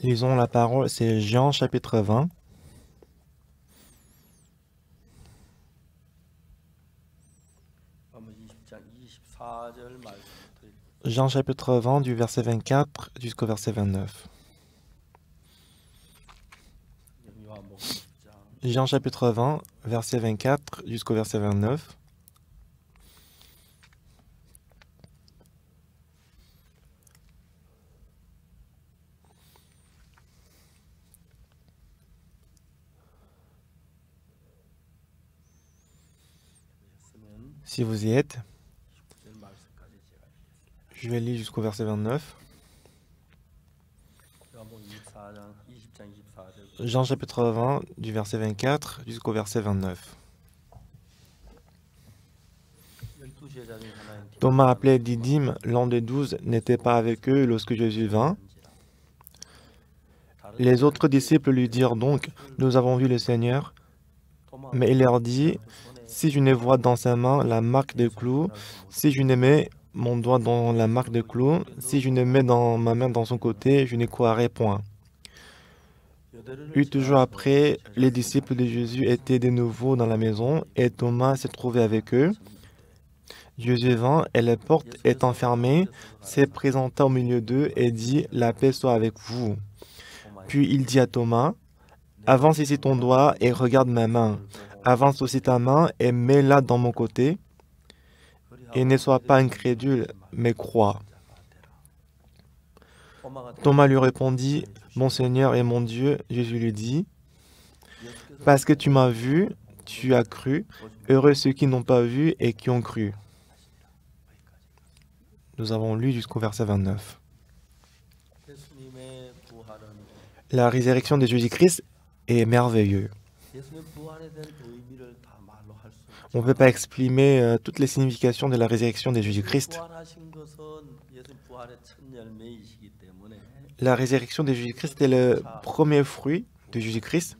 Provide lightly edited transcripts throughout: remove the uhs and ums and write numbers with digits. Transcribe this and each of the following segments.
Lisons la parole, c'est Jean chapitre 20. Jean chapitre 20 du verset 24 jusqu'au verset 29. Jean chapitre 20, verset 24 jusqu'au verset 29. Si vous y êtes, je vais lire jusqu'au verset 29. Jean chapitre 20, du verset 24 jusqu'au verset 29. Thomas, appelé Didyme, l'un des 12, n'était pas avec eux lorsque Jésus vint. Les autres disciples lui dirent donc, « Nous avons vu le Seigneur. » Mais il leur dit, « Si je ne vois dans sa main la marque des clous, si je ne mets mon doigt dans la marque des clous, si je ne mets ma main dans son côté, je ne croirai point. » Toujours après, les disciples de Jésus étaient de nouveau dans la maison et Thomas se trouvait avec eux. Jésus vint et la porte étant fermée, se présenta au milieu d'eux et dit, « La paix soit avec vous. » Puis il dit à Thomas, « Avance ici ton doigt et regarde ma main. Avance aussi ta main et mets-la dans mon côté. Et ne sois pas incrédule, mais crois. » Thomas lui répondit, « Mon Seigneur et mon Dieu. » Jésus lui dit, « Parce que tu m'as vu, tu as cru. Heureux ceux qui n'ont pas vu et qui ont cru. » Nous avons lu jusqu'au verset 29. La résurrection de Jésus-Christ est merveilleuse. On ne peut pas exprimer toutes les significations de la résurrection de Jésus-Christ. La résurrection de Jésus-Christ est le premier fruit de Jésus-Christ.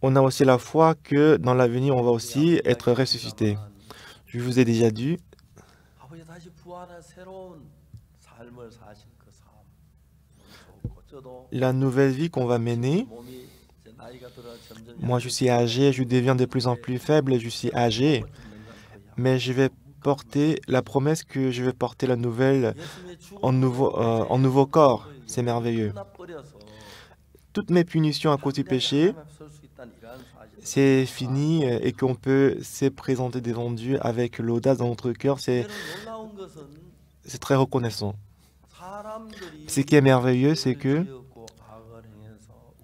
On a aussi la foi que dans l'avenir, on va aussi être ressuscité. Je vous ai déjà dit, la nouvelle vie qu'on va mener, moi je suis âgé, je deviens de plus en plus faible et je suis âgé, mais je vais porter la promesse que je vais porter la nouvelle en nouveau corps. C'est merveilleux. Toutes mes punitions à cause du péché, c'est fini et qu'on peut se présenter devant Dieu avec l'audace dans notre cœur, c'est très reconnaissant. Ce qui est merveilleux, c'est que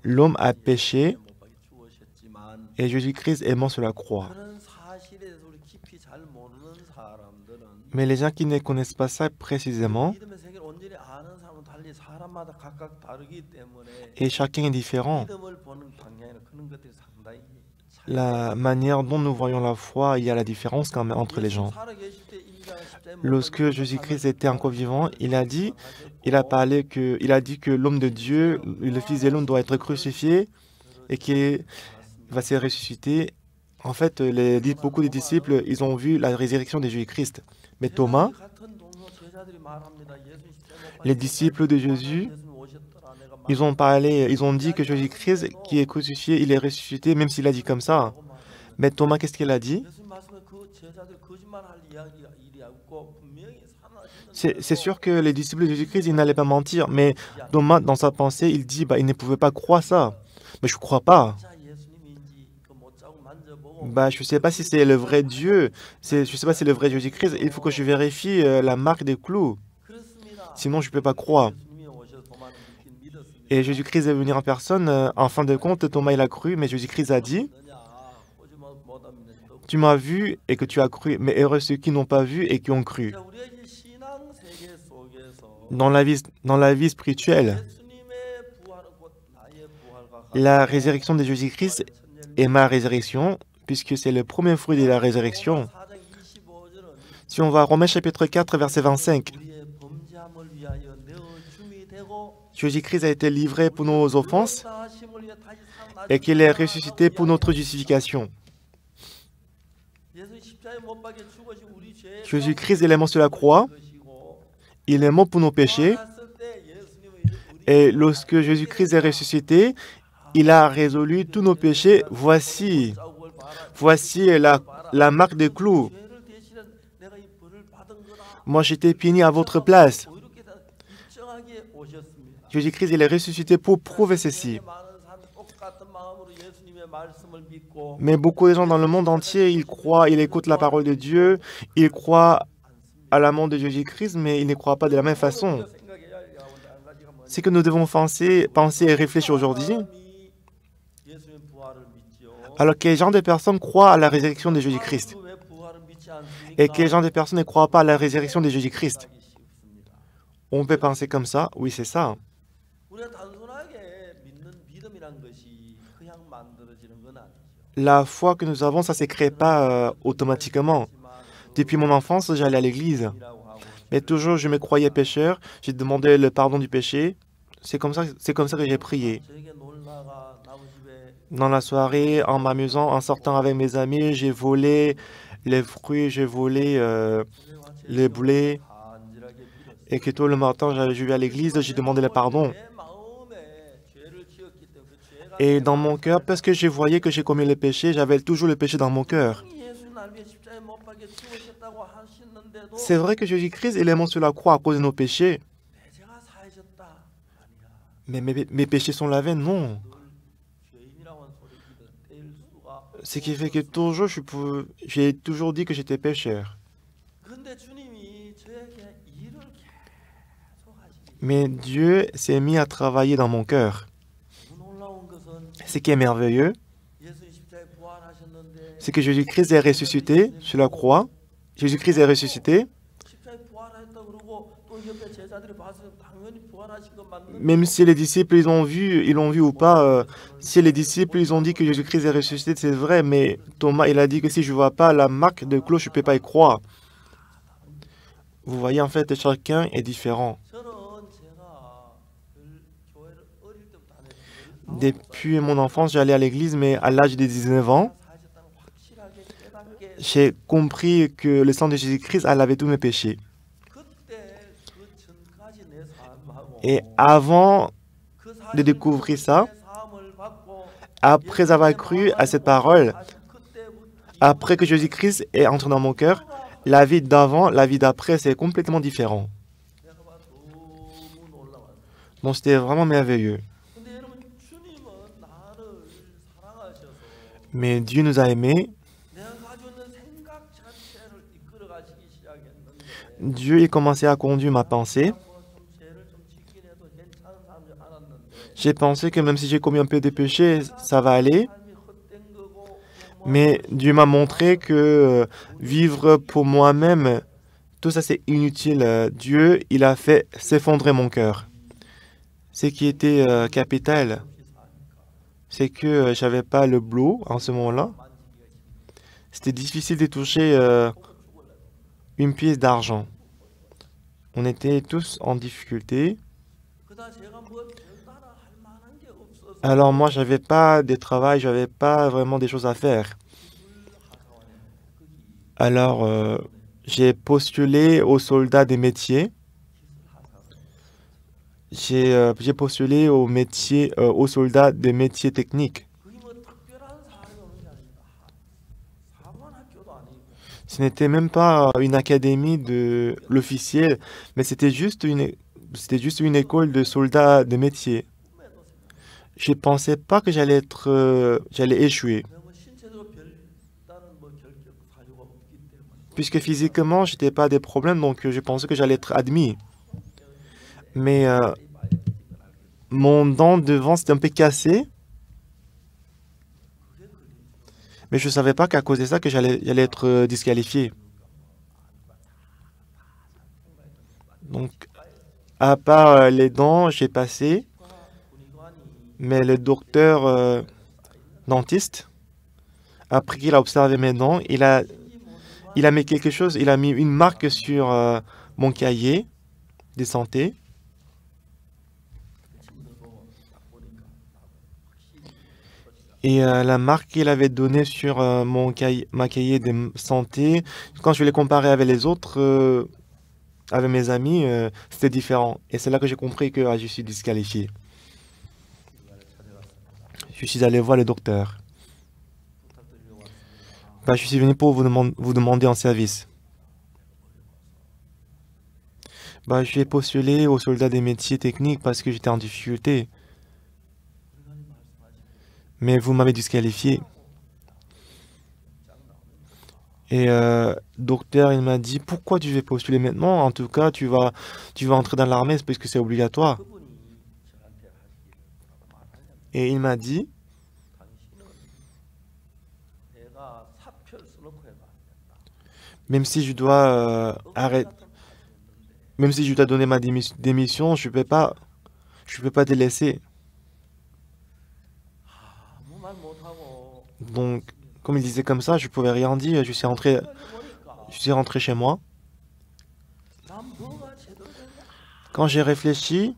l'homme a péché et Jésus-Christ est mort sur la croix. Mais les gens qui ne connaissent pas ça précisément, et chacun est différent. La manière dont nous voyons la foi, il y a la différence quand même entre les gens. Lorsque Jésus-Christ était encore vivant, il a dit que l'homme de Dieu, le Fils de l'homme doit être crucifié et qu'il va se ressusciter. En fait, beaucoup de disciples, ils ont vu la résurrection de Jésus-Christ. Mais Thomas, les disciples de Jésus, ils ont dit que Jésus-Christ, qui est crucifié, il est ressuscité, même s'il a dit comme ça. Mais Thomas, qu'est-ce qu'il a dit? C'est sûr que les disciples de Jésus-Christ, ils n'allaient pas mentir, mais Thomas, dans sa pensée, il dit, il ne pouvait pas croire ça. Mais je ne crois pas. Je ne sais pas si c'est le vrai Dieu, je ne sais pas si c'est le vrai Jésus-Christ, il faut que je vérifie la marque des clous. Sinon, je ne peux pas croire. Et Jésus-Christ est venu en personne. En fin de compte, Thomas, il a cru, mais Jésus-Christ a dit, « Tu m'as vu et que tu as cru, mais heureux ceux qui n'ont pas vu et qui ont cru. » Dans la vie spirituelle, la résurrection de Jésus-Christ est ma résurrection, puisque c'est le premier fruit de la résurrection. Si on va à Romains chapitre 4, verset 25, Jésus-Christ a été livré pour nos offenses et qu'il est ressuscité pour notre justification. Jésus-Christ est mort sur la croix il est mort pour nos péchés. Et lorsque Jésus-Christ est ressuscité, il a résolu tous nos péchés. Voici la marque des clous. Moi, j'étais puni à votre place. Jésus-Christ, il est ressuscité pour prouver ceci. Mais beaucoup de gens dans le monde entier, ils croient, ils écoutent la parole de Dieu, ils croient à l'amour de Jésus-Christ, mais ils ne croient pas de la même façon. C'est que nous devons penser et réfléchir aujourd'hui. Alors, quel genre de personnes croient à la résurrection de Jésus-Christ? Et quel genre de personnes ne croient pas à la résurrection de Jésus-Christ? On peut penser comme ça, oui, c'est ça. La foi que nous avons, ça ne se crée pas automatiquement. Depuis mon enfance, j'allais à l'église. Mais toujours, je me croyais pécheur. J'ai demandé le pardon du péché. C'est comme ça que j'ai prié. Dans la soirée, en m'amusant, en sortant avec mes amis, j'ai volé les fruits, j'ai volé les blés. Et que tout le matin, je vais à l'église, j'ai demandé le pardon. Et dans mon cœur, parce que je voyais que j'ai commis le péché, j'avais toujours le péché dans mon cœur. C'est vrai que Jésus-Christ, il est mort sur la croix à cause de nos péchés. Mais mes péchés sont lavés? Non. Ce qui fait que toujours, j'ai toujours dit que j'étais pécheur. Mais Dieu s'est mis à travailler dans mon cœur. Ce qui est merveilleux, c'est que Jésus-Christ est ressuscité sur la croix. Jésus-Christ est ressuscité. Même si les disciples, ils l'ont vu ou pas, si les disciples, ils ont dit que Jésus-Christ est ressuscité, c'est vrai, mais Thomas, il a dit que si je ne vois pas la marque de clou, je ne peux pas y croire. Vous voyez, en fait, chacun est différent. Depuis mon enfance, j'allais à l'église, mais à l'âge de 19 ans, j'ai compris que le sang de Jésus-Christ a lavé tous mes péchés. Et avant de découvrir ça, après avoir cru à cette parole, après que Jésus-Christ est entré dans mon cœur, la vie d'avant, la vie d'après, c'est complètement différent. Donc c'était vraiment merveilleux. Mais Dieu nous a aimés. Dieu a commencé à conduire ma pensée. J'ai pensé que même si j'ai commis un peu de péché, ça va aller. Mais Dieu m'a montré que vivre pour moi-même, tout ça c'est inutile. Dieu, il a fait s'effondrer mon cœur. Ce qui était capital, c'est que j'avais pas le boulot en ce moment-là. C'était difficile de toucher une pièce d'argent. On était tous en difficulté. Alors moi, j'avais pas de travail, j'avais pas vraiment des choses à faire. Alors, j'ai postulé aux soldats des métiers. J'ai postulé aux soldats des métiers techniques. Ce n'était même pas une académie de l'officiel, mais c'était juste une école de soldats de métiers. Je ne pensais pas que j'allais échouer. Puisque physiquement, je n'étais pas des problèmes, donc je pensais que j'allais être admis. Mais mon dent devant, c'était un peu cassé. Mais je ne savais pas qu'à cause de ça, que j'allais être disqualifié. Donc, à part les dents, j'ai passé. Mais le docteur dentiste, après qu'il a observé mes dents, il a mis quelque chose, il a mis une marque sur mon cahier de santé. Et la marque qu'il avait donnée sur ma cahier de santé, quand je l'ai comparé avec les autres, avec mes amis, c'était différent. Et c'est là que j'ai compris que je suis disqualifié. Je suis allé voir le docteur. Bah, je suis venu pour vous demander un service. Bah, j'ai postulé aux soldats des métiers techniques parce que j'étais en difficulté. Mais vous m'avez disqualifié. Et docteur, il m'a dit, pourquoi tu veux postuler maintenant? En tout cas, tu vas entrer dans l'armée parce que c'est obligatoire. Et il m'a dit, même si je dois arrêter, même si je dois donner ma démission, je peux pas te laisser. Donc, comme il disait comme ça, je pouvais rien dire. Je suis rentré chez moi. Quand j'ai réfléchi,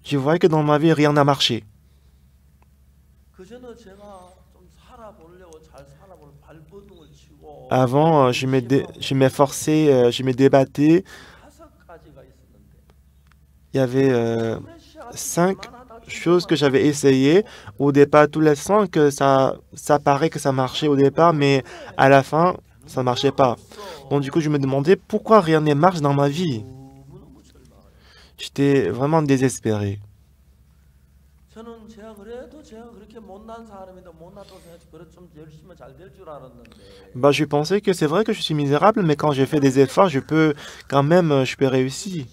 je voyais que dans ma vie, rien n'a marché. Avant, je m'efforçais, je me débattais. Il y avait 5 choses que j'avais essayées. Au départ, tous les 5, ça paraît que ça marchait au départ, mais à la fin, ça ne marchait pas. Donc du coup, je me demandais pourquoi rien ne marche dans ma vie. J'étais vraiment désespéré. Bah, je pensais que c'est vrai que je suis misérable, mais quand j'ai fait des efforts, je peux quand même, je peux réussir.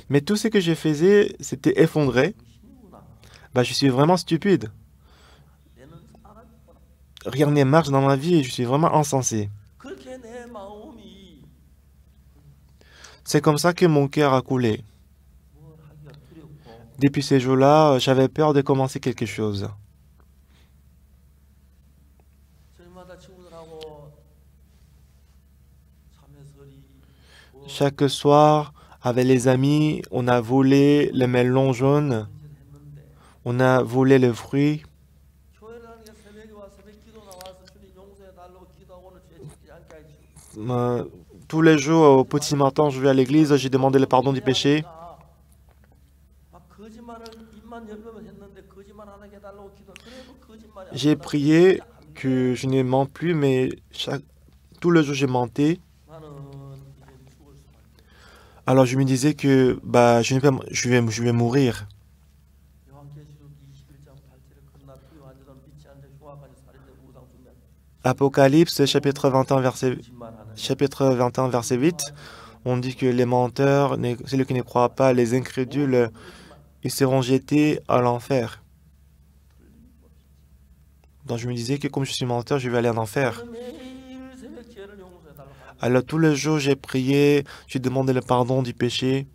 Mais tout ce que je faisais, c'était effondré. Bah, je suis vraiment stupide. Rien ne marche dans ma vie et je suis vraiment insensé. C'est comme ça que mon cœur a coulé. Depuis ces jours-là, j'avais peur de commencer quelque chose. Chaque soir, avec les amis, on a volé le melon jaune, on a volé le fruit. Euh, Tous les jours, au petit matin, je vais à l'église, j'ai demandé le pardon du péché. J'ai prié que je ne mens plus, mais tout le jour, j'ai menti. Alors je me disais que bah, je vais mourir. Apocalypse, chapitre 21, verset 8, on dit que les menteurs, celui qui ne croit pas, les incrédules, ils seront jetés à l'enfer. Donc je me disais que comme je suis menteur, je vais aller en enfer. Alors tous les jours, j'ai prié, j'ai demandé le pardon du péché.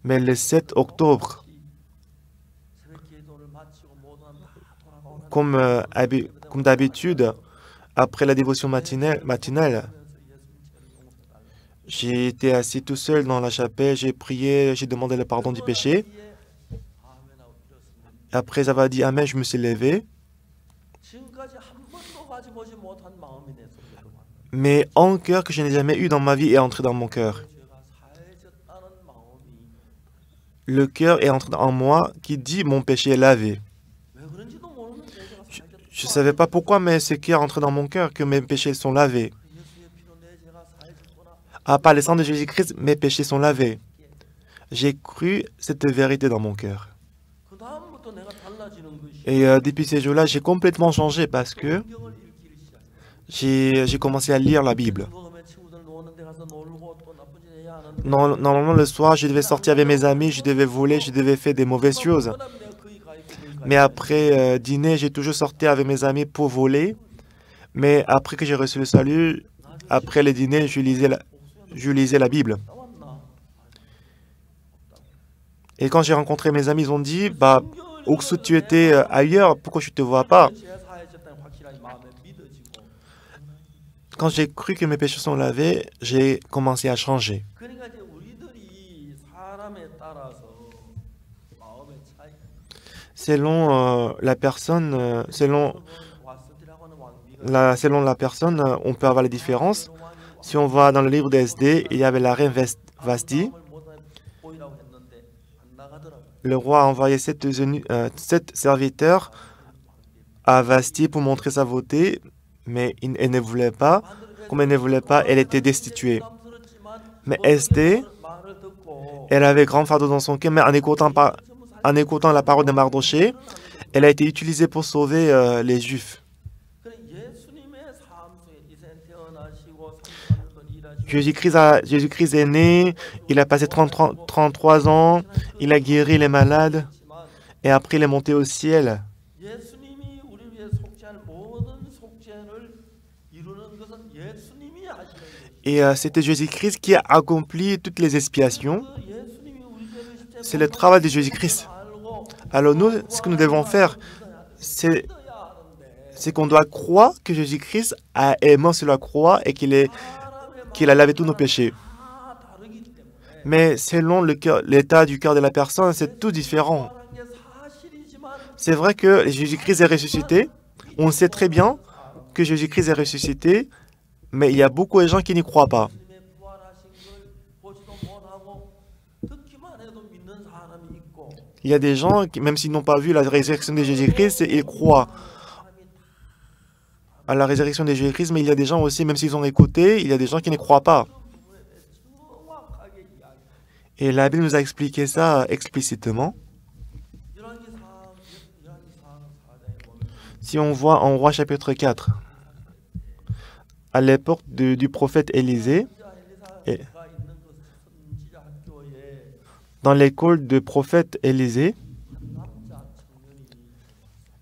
Mais le 7 octobre, comme d'habitude, après la dévotion matinale, j'ai été assis tout seul dans la chapelle, j'ai prié, j'ai demandé le pardon du péché. Après avoir dit Amen, je me suis levé. Mais un cœur que je n'ai jamais eu dans ma vie est entré dans mon cœur. Le cœur est entré en moi qui dit mon péché est lavé. Je ne savais pas pourquoi, mais ce cœur est entré dans mon cœur que mes péchés sont lavés. Par le sang de Jésus-Christ, mes péchés sont lavés. J'ai cru cette vérité dans mon cœur. Et depuis ces jours-là, j'ai complètement changé parce que j'ai commencé à lire la Bible. Normalement, le soir, je devais sortir avec mes amis, je devais voler, je devais faire des mauvaises choses. Mais après dîner, j'ai toujours sorti avec mes amis pour voler. Mais après que j'ai reçu le salut, après le dîner, je lisais la Bible. Et quand j'ai rencontré mes amis, ils ont dit, bah, Oksu, tu étais ailleurs, pourquoi je ne te vois pas? Quand j'ai cru que mes péchés sont lavés, j'ai commencé à changer. Selon la personne, selon la personne, on peut avoir les différences. Si on voit dans le livre d'Esdée, il y avait la reine Vashti. Le roi a envoyé 7 serviteurs à Vashti pour montrer sa beauté, mais elle ne voulait pas. Comme elle ne voulait pas, elle était destituée. Mais Esdée, elle avait grand fardeau dans son cœur, mais en écoutant la parole de Mardoché, elle a été utilisée pour sauver les Juifs. Jésus-Christ est né, il a passé 33 ans, il a guéri les malades, et après il est monté au ciel. Et c'était Jésus-Christ qui a accompli toutes les expiations. C'est le travail de Jésus-Christ. Alors nous, ce que nous devons faire, c'est qu'on doit croire que Jésus-Christ est mort sur la croix et qu'il a lavé tous nos péchés. Mais selon l'état du cœur de la personne, c'est tout différent. C'est vrai que Jésus-Christ est ressuscité. On sait très bien que Jésus-Christ est ressuscité, mais il y a beaucoup de gens qui n'y croient pas. Il y a des gens qui, même s'ils n'ont pas vu la résurrection de Jésus-Christ, ils croient à la résurrection de Jésus-Christ, mais il y a des gens aussi, même s'ils ont écouté, il y a des gens qui ne croient pas. Et la Bible nous a expliqué ça explicitement. Si on voit en Roi chapitre 4, à l'époque du prophète Élisée, dans l'école du prophète Élisée,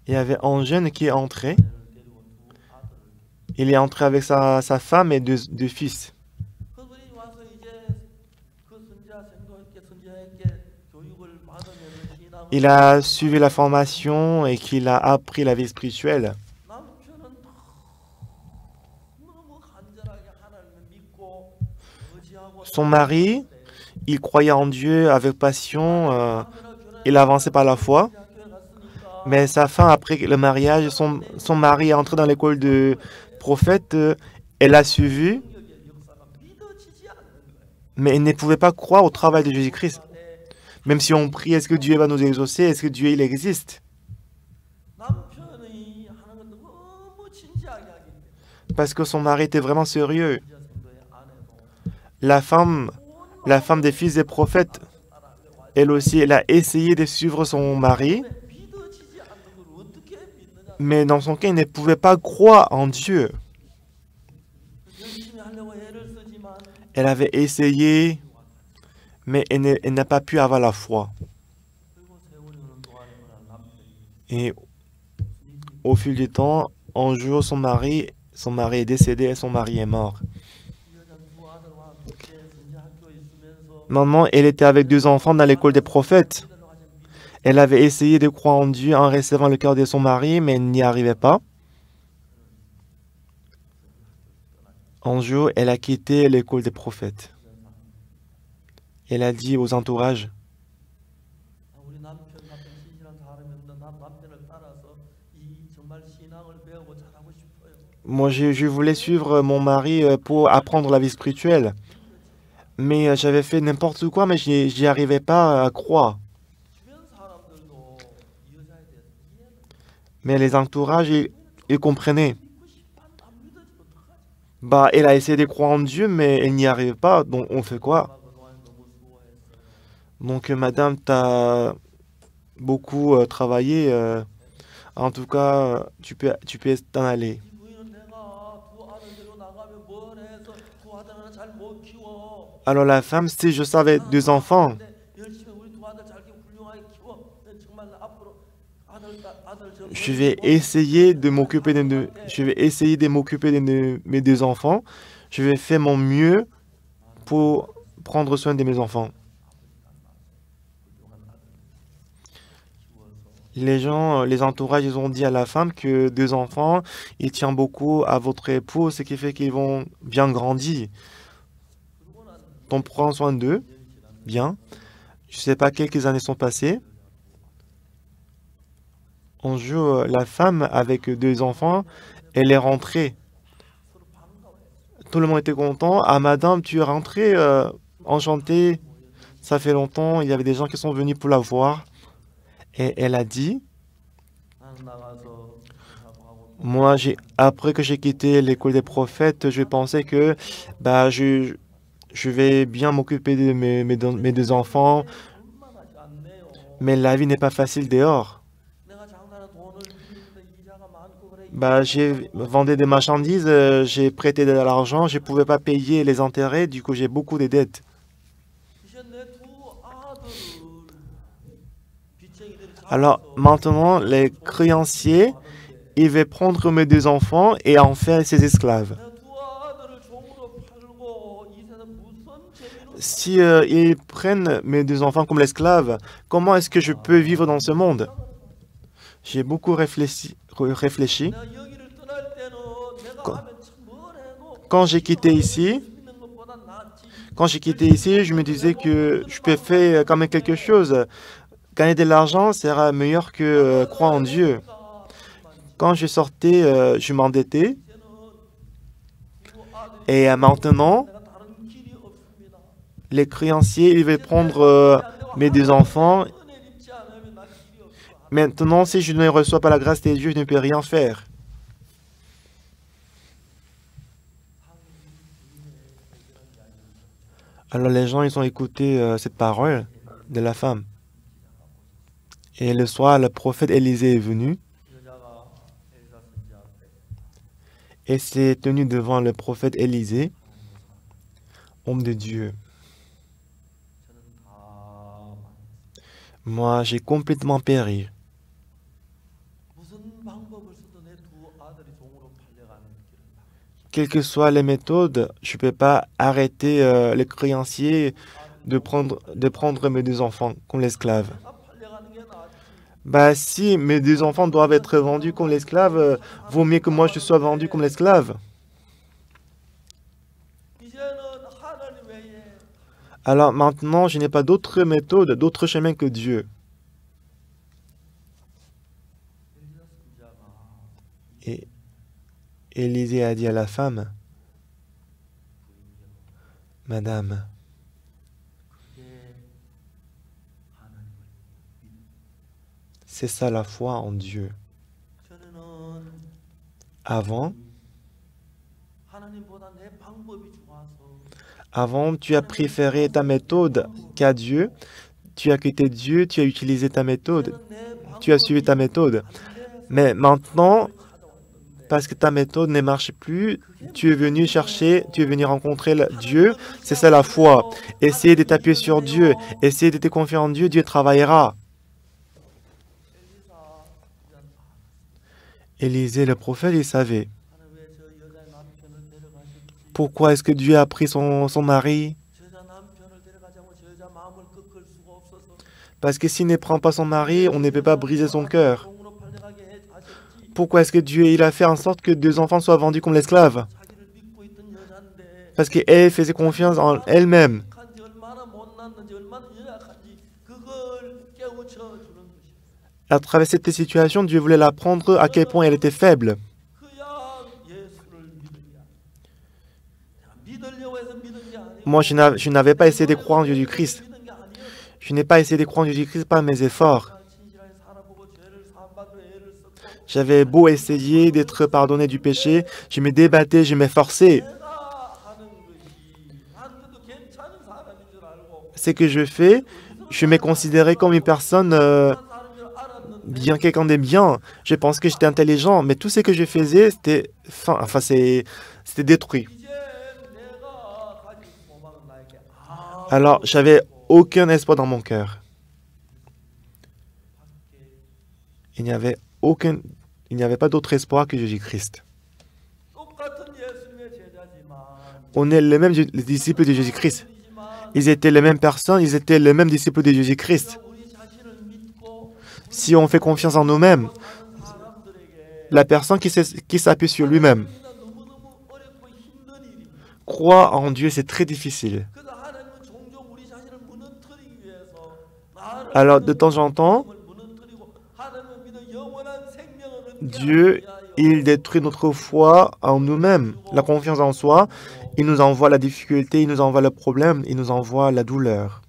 il y avait un jeune qui est entré. Il est entré avec sa femme et deux fils. Il a suivi la formation et qu'il a appris la vie spirituelle. Son mari, il croyait en Dieu avec passion, il avançait par la foi. Mais sa femme, après le mariage, son mari est entré dans l'école de prophète, elle a suivi, mais elle ne pouvait pas croire au travail de Jésus-Christ. Même si on prie, est-ce que Dieu va nous exaucer? Est-ce que Dieu, il existe? Parce que son mari était vraiment sérieux. La femme des fils des prophètes, elle aussi, elle a essayé de suivre son mari, mais dans son cas, elle ne pouvait pas croire en Dieu. Elle avait essayé, mais elle n'a pas pu avoir la foi. Et au fil du temps, un jour, son mari est décédé et son mari est mort. Maman, elle était avec 2 enfants dans l'école des prophètes. Elle avait essayé de croire en Dieu en recevant le cœur de son mari, mais elle n'y arrivait pas. Un jour, elle a quitté l'école des prophètes. Elle a dit aux entourages, moi, je voulais suivre mon mari pour apprendre la vie spirituelle. Mais j'avais fait n'importe quoi, mais j'y arrivais pas à croire. Mais les entourages, ils comprenaient. Bah, elle a essayé de croire en Dieu, mais elle n'y arrive pas, donc on fait quoi? Donc, madame, tu as beaucoup travaillé. En tout cas, tu peux t'en aller. Alors la femme, si je savais 2 enfants, je vais essayer de m'occuper de mes 2 enfants. Je vais faire mon mieux pour prendre soin de mes enfants. Les entourages, ils ont dit à la femme que 2 enfants, ils tiennent beaucoup à votre époux, ce qui fait qu'ils vont bien grandir. Donc prends soin d'eux, bien. Je ne sais pas quelques années sont passées. Un jour, la femme avec 2 enfants, elle est rentrée. Tout le monde était content. Ah, madame, tu es rentrée, enchantée. Ça fait longtemps. Il y avait des gens qui sont venus pour la voir. Et elle a dit, moi, après que j'ai quitté l'école des prophètes, je pensais que bah, je vais bien m'occuper de mes deux enfants, mais la vie n'est pas facile dehors. Bah, j'ai vendu des marchandises, j'ai prêté de l'argent, je ne pouvais pas payer les intérêts, du coup j'ai beaucoup de dettes. Alors maintenant, les créanciers, ils vont prendre mes deux enfants et en faire ses esclaves. Si ils prennent mes deux enfants comme esclaves, comment est-ce que je peux vivre dans ce monde? J'ai beaucoup réfléchi. Quand, quand j'ai quitté ici, je me disais que je peux faire quand même quelque chose. Gagner de l'argent sera meilleur que croire en Dieu. Quand je sortais, je m'endettais. Et maintenant, les créanciers, ils veulent prendre mes deux enfants. Maintenant, si je ne reçois pas la grâce de Dieu, je ne peux rien faire. Alors les gens, ils ont écouté cette parole de la femme. Et le soir, le prophète Élisée est venu et s'est tenu devant le prophète Élisée, homme de Dieu. Moi, j'ai complètement péri. Quelles que soient les méthodes, je ne peux pas arrêter les créanciers de prendre mes deux enfants comme l'esclave. Bah si mes deux enfants doivent être vendus comme l'esclave, vaut mieux que moi je sois vendu comme l'esclave. Alors maintenant, je n'ai pas d'autre méthode, d'autre chemin que Dieu. Et Élisée a dit à la femme, Madame, c'est ça la foi en Dieu. Avant, tu as préféré ta méthode qu'à Dieu. Tu as quitté Dieu, tu as utilisé ta méthode. Tu as suivi ta méthode. Mais maintenant, parce que ta méthode ne marche plus, tu es venu chercher, tu es venu rencontrer Dieu. C'est ça la foi. Essaye de t'appuyer sur Dieu. Essaye de te confier en Dieu. Dieu travaillera. Élisée, le prophète, il savait. Pourquoi est-ce que Dieu a pris son mari? Parce que s'il ne prend pas son mari, on ne peut pas briser son cœur. Pourquoi est-ce que Dieu il a fait en sorte que deux enfants soient vendus comme l'esclave? Parce qu'elle faisait confiance en elle-même. À travers cette situation, Dieu voulait l'apprendre à quel point elle était faible. Moi, je n'avais pas essayé de croire en Jésus-Christ. Je n'ai pas essayé de croire en Jésus-Christ par mes efforts. J'avais beau essayer d'être pardonné du péché, je me débattais, je m'efforçais. Ce que je fais, je me considérais comme une personne bien, quelqu'un de bien. Je pense que j'étais intelligent, mais tout ce que je faisais, c'était détruit. Alors, j'avais aucun espoir dans mon cœur. Il n'y avait pas d'autre espoir que Jésus-Christ. On est les mêmes disciples de Jésus-Christ. Ils étaient les mêmes personnes, ils étaient les mêmes disciples de Jésus-Christ. Si on fait confiance en nous-mêmes, la personne qui s'appuie sur lui-même, croire en Dieu, c'est très difficile. Alors, de temps en temps, Dieu, il détruit notre foi en nous-mêmes, la confiance en soi. Il nous envoie la difficulté, il nous envoie le problème, il nous envoie la douleur.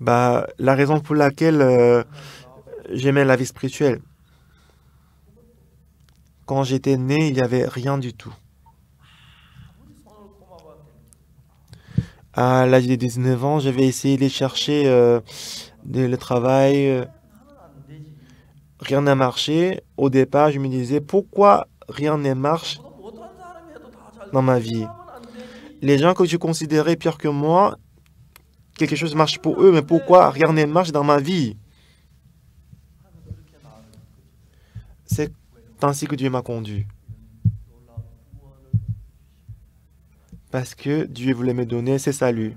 La raison pour laquelle j'aimais la vie spirituelle, quand j'étais né, il n'y avait rien du tout. À l'âge de 19 ans, j'avais essayé de chercher le travail. Rien n'a marché. Au départ, je me disais, pourquoi rien ne marche dans ma vie? Les gens que je considérais pires que moi, quelque chose marche pour eux, mais pourquoi rien ne marche dans ma vie? C'est ainsi que Dieu m'a conduit. Parce que Dieu voulait me donner ses saluts.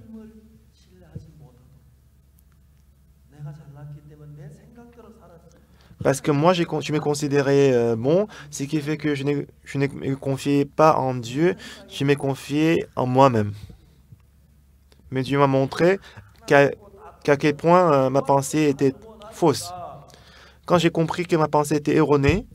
Parce que moi, je me considérais bon, ce qui fait que je ne me confiais pas en Dieu, je me confiais en moi-même. Mais Dieu m'a montré qu'à quel point ma pensée était fausse. Quand j'ai compris que ma pensée était erronée,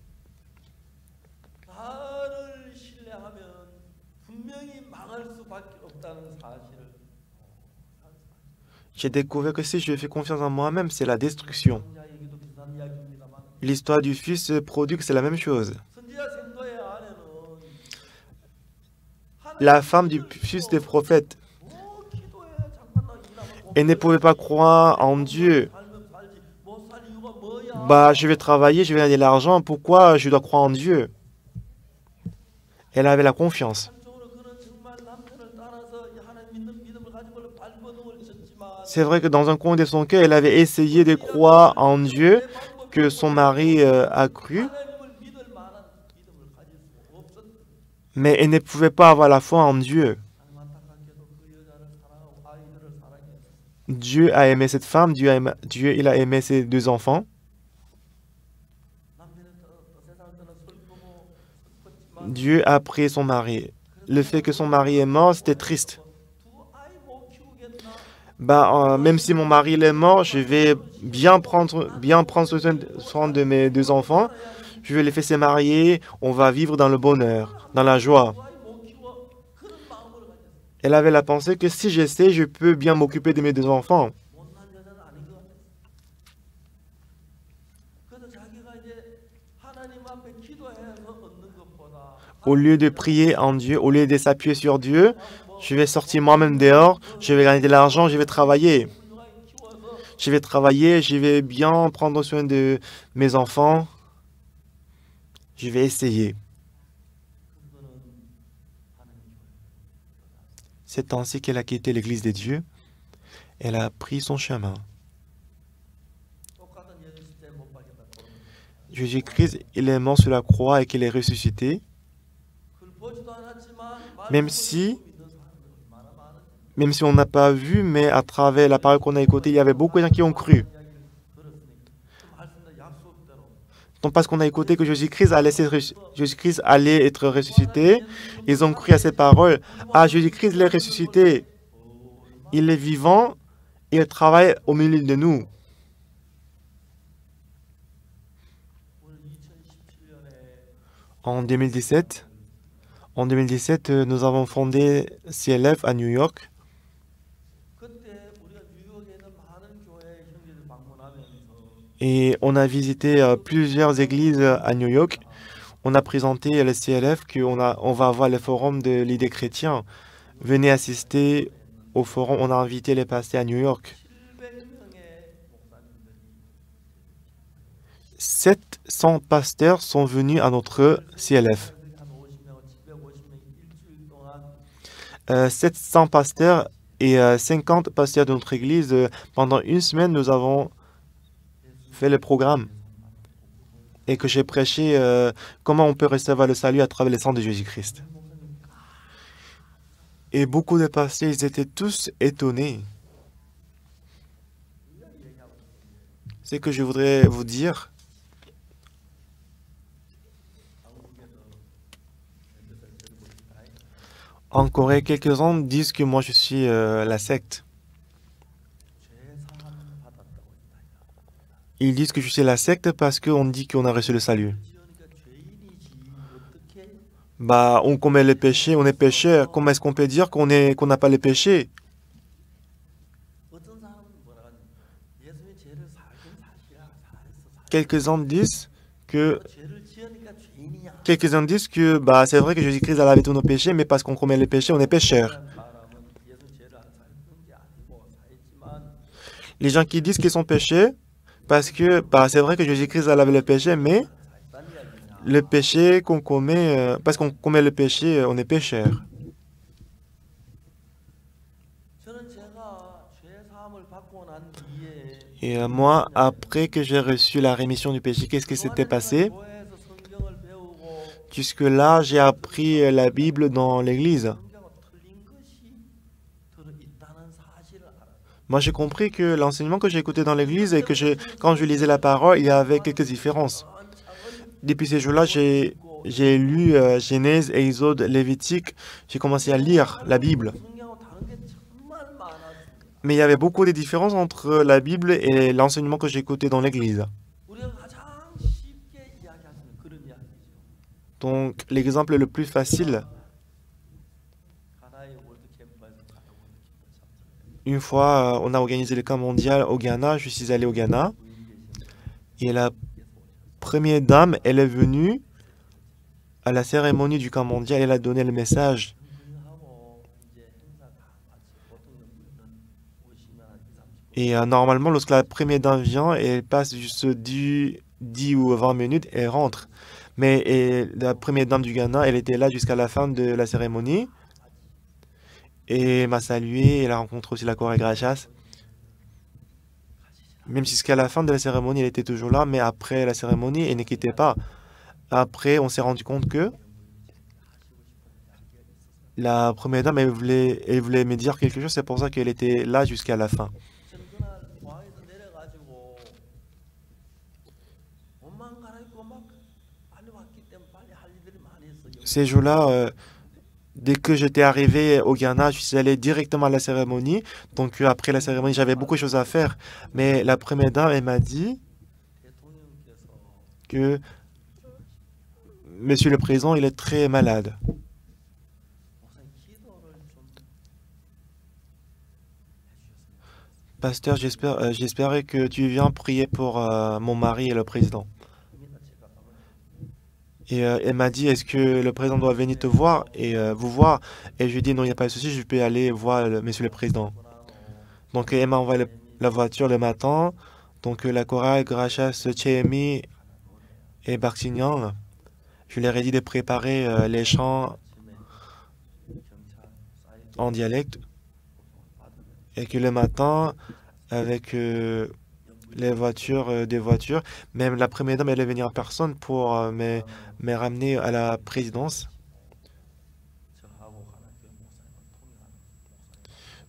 j'ai découvert que si je fais confiance en moi-même, c'est la destruction. L'histoire du fils prodigue, c'est la même chose. La femme du fils des prophètes, elle ne pouvait pas croire en Dieu. Je vais travailler, je vais gagner de l'argent, pourquoi je dois croire en Dieu? Elle avait la confiance. C'est vrai que dans un coin de son cœur, elle avait essayé de croire en Dieu, que son mari a cru, mais elle ne pouvait pas avoir la foi en Dieu. Dieu a aimé cette femme, Dieu il a aimé ses 2 enfants. Dieu a pris son mari. Le fait que son mari est mort, c'était triste. Même si mon mari est mort, je vais bien prendre soin de mes 2 enfants. Je vais les faire se marier. On va vivre dans le bonheur, dans la joie. Elle avait la pensée que si j'essaie, je peux bien m'occuper de mes 2 enfants. Au lieu de prier en Dieu, au lieu de s'appuyer sur Dieu, je vais sortir moi-même dehors, je vais gagner de l'argent, je vais travailler. Je vais travailler, je vais bien prendre soin de mes enfants. Je vais essayer. C'est ainsi qu'elle a quitté l'Église de Dieu. Elle a pris son chemin. Jésus-Christ, il est mort sur la croix et qu'il est ressuscité. Même si on n'a pas vu, mais à travers la parole qu'on a écoutée, il y avait beaucoup de gens qui ont cru. Donc parce qu'on a écouté que Jésus-Christ allait être ressuscité, ils ont cru à ces paroles. Ah, Jésus-Christ, il est ressuscité. Il est vivant, il travaille au milieu de nous. En 2017, nous avons fondé CLF à New York. Et on a visité plusieurs églises à New York. On a présenté le CLF qu'on va avoir le forum de l'idée chrétien. Venez assister au forum. On a invité les pasteurs à New York. 700 pasteurs sont venus à notre CLF. 700 pasteurs et 50 pasteurs de notre église. Pendant une semaine, nous avons fait le programme et que j'ai prêché comment on peut recevoir le salut à travers le sang de Jésus-Christ. Et beaucoup de pasteurs, ils étaient tous étonnés. Ce que je voudrais vous dire, en Corée, quelques-uns disent que moi je suis la secte. Ils disent que je suis la secte parce qu'on dit qu'on a reçu le salut. Bah, on commet les péchés, on est pécheur. Comment est-ce qu'on peut dire qu'on n'a pas les péchés? Quelques-uns disent que Quelques-uns disent que bah, c'est vrai que Jésus-Christ a lavé tous nos péchés, mais parce qu'on commet les péchés, on est pécheur. Les gens qui disent qu'ils sont péchés, parce que bah, c'est vrai que Jésus-Christ a lavé le péché, mais le péché qu'on commet, parce qu'on commet le péché, on est pécheur. Et moi, après que j'ai reçu la rémission du péché, qu'est-ce qui s'était passé? Jusque-là, j'ai appris la Bible dans l'église. Moi, j'ai compris que l'enseignement que j'ai écouté dans l'église et quand je lisais la parole, il y avait quelques différences. Depuis ces jours-là, j'ai lu Genèse, Exode, Lévitique. J'ai commencé à lire la Bible. Mais il y avait beaucoup de différences entre la Bible et l'enseignement que j'ai écouté dans l'église. Donc, l'exemple le plus facile, une fois, on a organisé le camp mondial au Ghana. Je suis allé au Ghana. Et la première dame, elle est venue à la cérémonie du camp mondial. Elle a donné le message. Et normalement, lorsque la première dame vient, elle passe juste 10 ou 20 minutes et rentre. La première dame du Ghana, elle était là jusqu'à la fin de la cérémonie. Et elle m'a salué. Elle a rencontré aussi la chorégraphie. Même si jusqu'à la fin de la cérémonie, elle était toujours là. Mais après la cérémonie, elle ne quittait pas. Après, on s'est rendu compte que la première dame, elle voulait me dire quelque chose. C'est pour ça qu'elle était là jusqu'à la fin. Ces jours-là, dès que j'étais arrivé au Ghana, je suis allé directement à la cérémonie. Donc après la cérémonie, j'avais beaucoup de choses à faire. Mais la première dame, elle m'a dit que Monsieur le Président, il est très malade. Pasteur, j'espérais que tu viens prier pour mon mari et le président. Et elle m'a dit, est-ce que le président doit venir te voir et vous voir? Et je lui ai dit, non, il n'y a pas de souci, je peux aller voir Monsieur le Président. Donc elle m'a envoyé la voiture le matin. Donc la chorale, Grachas, Chemi et Bartignan, je leur ai dit de préparer les chants en dialecte. Et que le matin, avec des voitures, même la première dame, elle est venue en personne pour me ramener à la présidence.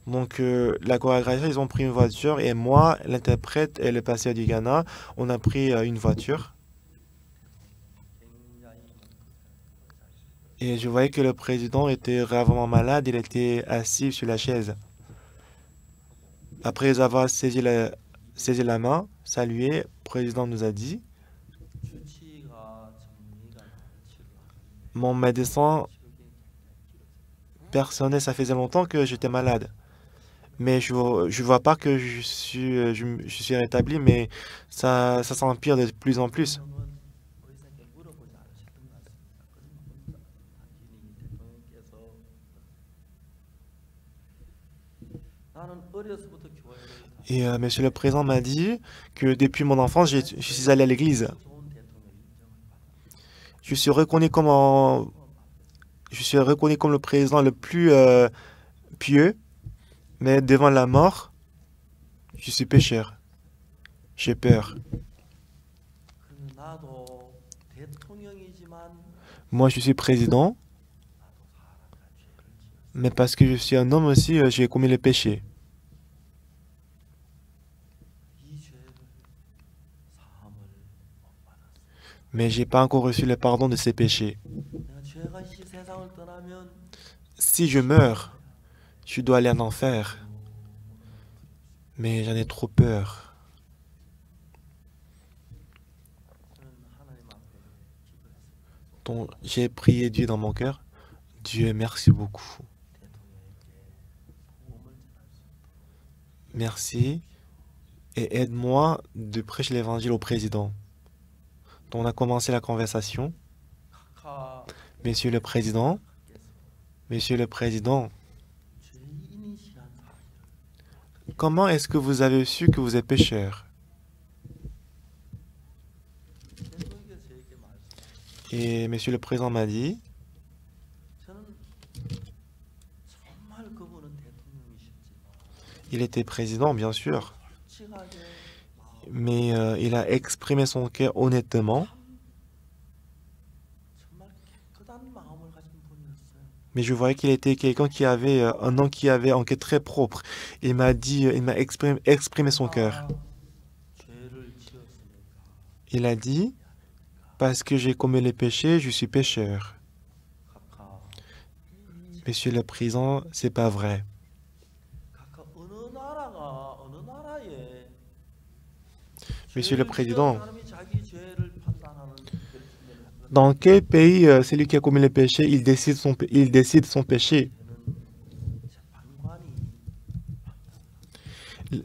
Donc, la chorégraphie, ils ont pris une voiture et moi, l'interprète et le pasteur du Ghana, on a pris une voiture. Et je voyais que le président était gravement malade, il était assis sur la chaise. Après avoir saisi la main, salué, le président nous a dit, mon médecin personnel, ça faisait longtemps que j'étais malade. Mais je vois pas que je suis rétabli, mais ça s'empire de plus en plus. Et Monsieur le Président m'a dit que depuis mon enfance, je suis allé à l'église. Je suis reconnu comme je suis reconnu comme le président le plus pieux, mais devant la mort, je suis pécheur. J'ai peur. Moi, je suis président, mais parce que je suis un homme aussi, j'ai commis le péché. Mais j'ai pas encore reçu le pardon de ces péchés. Si je meurs, je dois aller en enfer. Mais j'en ai trop peur. Donc, j'ai prié Dieu dans mon cœur. Dieu, merci beaucoup. Merci et aide-moi de prêcher l'évangile au président. Donc, on a commencé la conversation. Monsieur le président, comment est-ce que vous avez su que vous êtes pécheur? Et monsieur le président m'a dit, il était président, bien sûr, mais il a exprimé son cœur honnêtement. Mais je voyais qu'il était quelqu'un qui avait un nom qui avait un cœur très propre. Il m'a dit, il m'a exprimé son cœur. Il a dit, parce que j'ai commis les péchés, je suis pécheur. Monsieur le président, c'est pas vrai. Monsieur le président, dans quel pays celui qui a commis le péché, il décide son péché?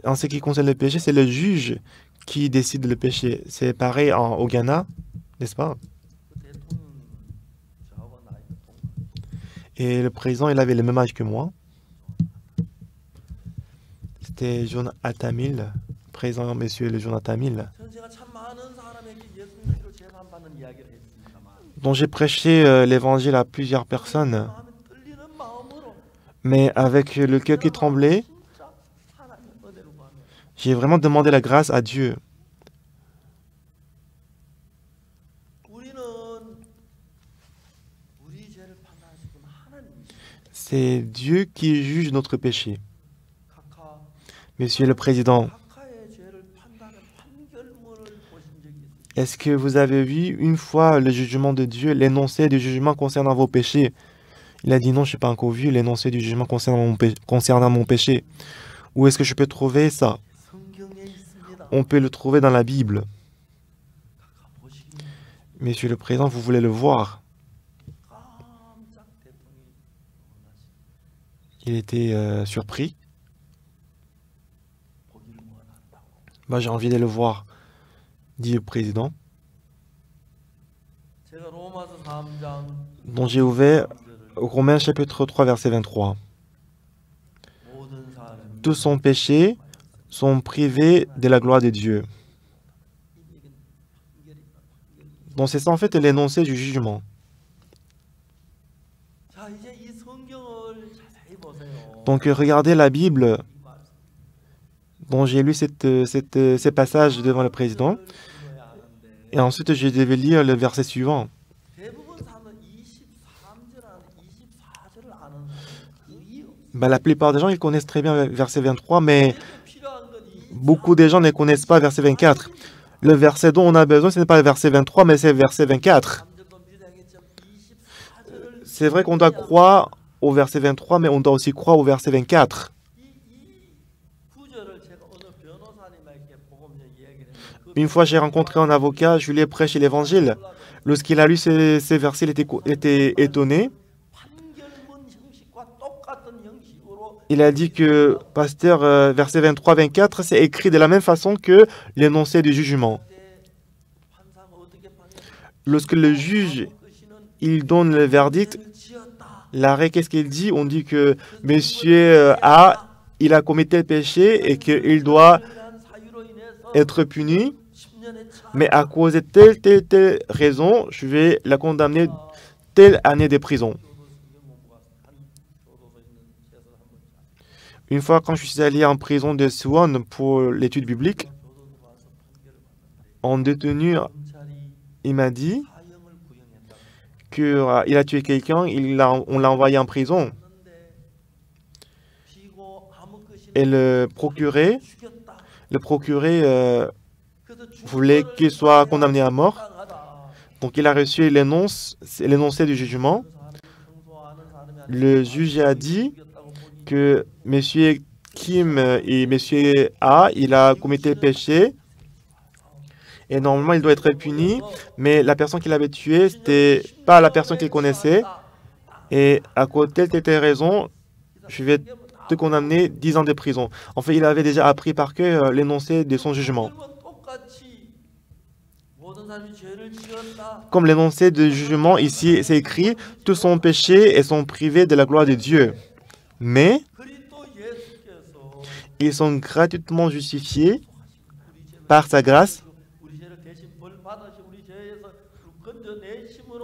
En ce qui concerne le péché, c'est le juge qui décide le péché. C'est pareil au Ghana, n'est-ce pas? Et le président, il avait le même âge que moi. C'était John Attamil, président, monsieur le John Attamil. Donc j'ai prêché l'évangile à plusieurs personnes, mais avec le cœur qui tremblait, j'ai vraiment demandé la grâce à Dieu. C'est Dieu qui juge notre péché. Monsieur le Président, est-ce que vous avez vu une fois le jugement de Dieu, l'énoncé du jugement concernant vos péchés? Il a dit non, je n'ai pas encore vu l'énoncé du jugement concernant mon péché. Où est-ce que je peux trouver ça? On peut le trouver dans la Bible. Monsieur le Président, vous voulez le voir? Il était surpris. Bah, j'ai envie de le voir, dit le président. Donc j'ai ouvert Romains chapitre 3, verset 23. Tous sont péchés, sont privés de la gloire de Dieu. Donc c'est ça en fait l'énoncé du jugement. Donc regardez la Bible. Bon, j'ai lu ces passages devant le président. Et ensuite, je devais lire le verset suivant. Ben, la plupart des gens, ils connaissent très bien verset 23, mais beaucoup des gens ne connaissent pas verset 24. Le verset dont on a besoin, ce n'est pas le verset 23, mais c'est le verset 24. C'est vrai qu'on doit croire au verset 23, mais on doit aussi croire au verset 24. Une fois, j'ai rencontré un avocat, je lui ai prêché l'évangile. Lorsqu'il a lu ces versets, il était étonné. Il a dit que, pasteur, verset 23-24, c'est écrit de la même façon que l'énoncé du jugement. Lorsque le juge, il donne le verdict, l'arrêt, qu'est-ce qu'il dit? On dit que monsieur A, il a commis tel péché et qu'il doit être puni. Mais à cause de telle raison, je vais la condamner telle année de prison. Une fois, quand je suis allé en prison de Swan pour l'étude biblique, un détenu, il m'a dit qu'il a tué quelqu'un, on l'a envoyé en prison. Et le procureur voulait qu'il soit condamné à mort. Donc il a reçu l'énoncé du jugement. Le juge a dit que M. Kim et M. A, il a commis le péché Et normalement, il doit être puni, mais la personne qui l'avait tué, c'était pas la personne qu'il connaissait. Et à cause de telle raison, je vais te condamner 10 ans de prison. En fait, il avait déjà appris par cœur l'énoncé de son jugement. Comme l'énoncé de jugement ici, c'est écrit, tous sont péchés et sont privés de la gloire de Dieu. Mais ils sont gratuitement justifiés par sa grâce.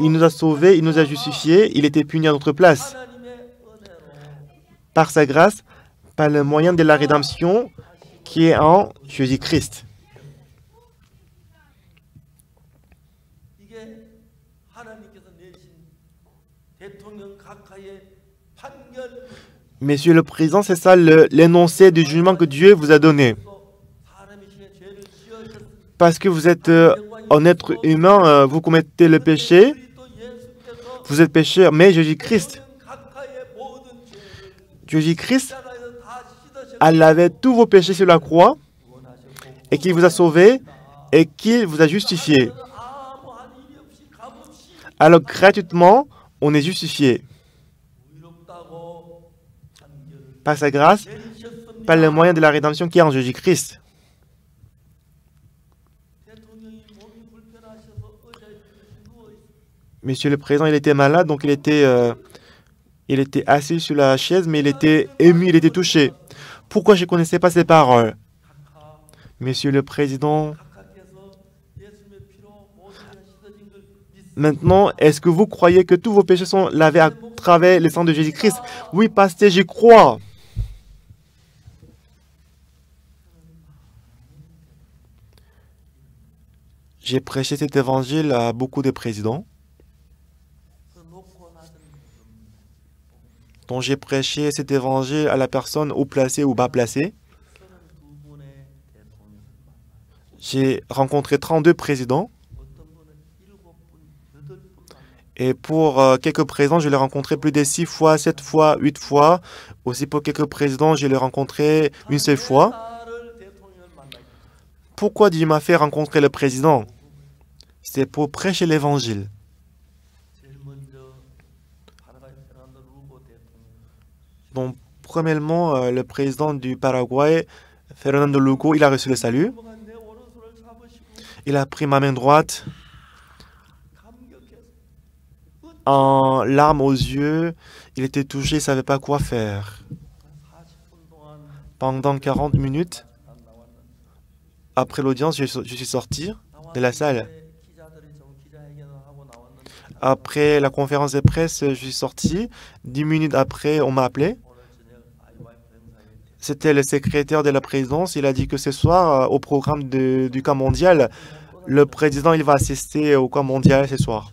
Il nous a sauvés, il nous a justifiés, il était puni à notre place. Par sa grâce, par le moyen de la rédemption qui est en Jésus-Christ. Monsieur le Président, c'est ça l'énoncé du jugement que Dieu vous a donné. Parce que vous êtes un être humain, vous commettez le péché, vous êtes pécheur, mais Jésus-Christ a lavé tous vos péchés sur la croix et qui vous a sauvé et qui vous a justifié. Alors gratuitement, on est justifié. Par sa grâce, par le moyen de la rédemption qui est en Jésus-Christ. Monsieur le Président, il était malade, donc il était assis sur la chaise, mais il était ému, il était touché. Pourquoi je ne connaissais pas ces paroles? Monsieur le Président, maintenant, est-ce que vous croyez que tous vos péchés sont lavés à travers le sang de Jésus-Christ? Oui, pasteur, j'y crois. J'ai prêché cet évangile à beaucoup de présidents. Donc j'ai prêché cet évangile à la personne haut placée ou bas placée. J'ai rencontré 32 présidents. Et pour quelques présidents, je l'ai rencontré plus de 6 fois, 7 fois, 8 fois. Aussi pour quelques présidents, je l'ai rencontré une seule fois. Pourquoi Dieu m'a fait rencontrer le président? C'est pour prêcher l'évangile. Donc, premièrement, le président du Paraguay, Fernando Lugo, il a reçu le salut. Il a pris ma main droite en larmes aux yeux. Il était touché, il ne savait pas quoi faire. Pendant 40 minutes, après l'audience, je suis sorti de la salle. Après la conférence de presse, je suis sorti. 10 minutes après, on m'a appelé. C'était le secrétaire de la présidence. Il a dit que ce soir, au programme du camp mondial, le président il va assister au camp mondial ce soir.